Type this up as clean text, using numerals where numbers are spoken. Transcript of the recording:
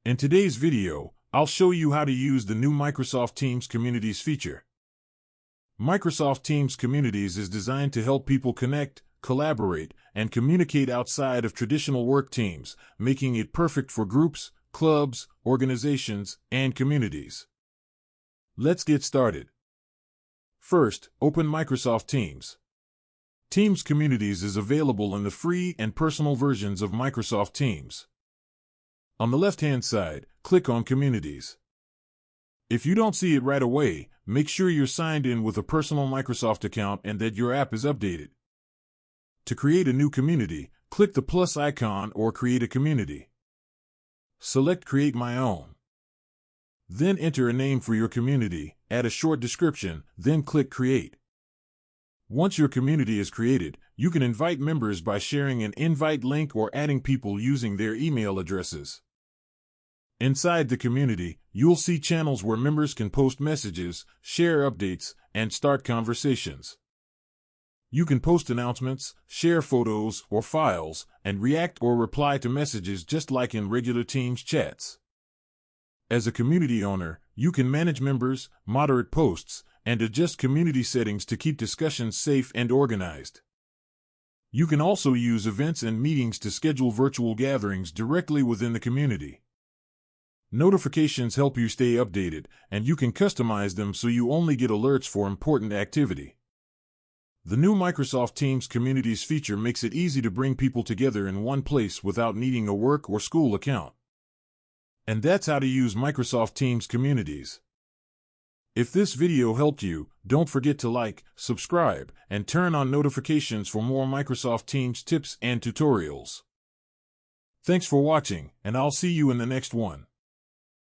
In today's video, I'll show you how to use the new Microsoft Teams Communities feature. Microsoft Teams Communities is designed to help people connect, collaborate, and communicate outside of traditional work teams, making it perfect for groups, clubs, organizations, and communities. Let's get started. First, open Microsoft Teams. Teams Communities is available in the free and personal versions of Microsoft Teams. On the left-hand side, click on Communities. If you don't see it right away, make sure you're signed in with a personal Microsoft account and that your app is updated. To create a new community, click the plus icon or Create a Community. Select Create My Own. Then enter a name for your community, add a short description, then click Create. Once your community is created, you can invite members by sharing an invite link or adding people using their email addresses. Inside the community, you'll see channels where members can post messages, share updates, and start conversations. You can post announcements, share photos or files, and react or reply to messages just like in regular Teams chats. As a community owner, you can manage members, moderate posts, and adjust community settings to keep discussions safe and organized. You can also use events and meetings to schedule virtual gatherings directly within the community. Notifications help you stay updated, and you can customize them so you only get alerts for important activity. The new Microsoft Teams Communities feature makes it easy to bring people together in one place without needing a work or school account. And that's how to use Microsoft Teams Communities. If this video helped you, don't forget to like, subscribe, and turn on notifications for more Microsoft Teams tips and tutorials. Thanks for watching, and I'll see you in the next one.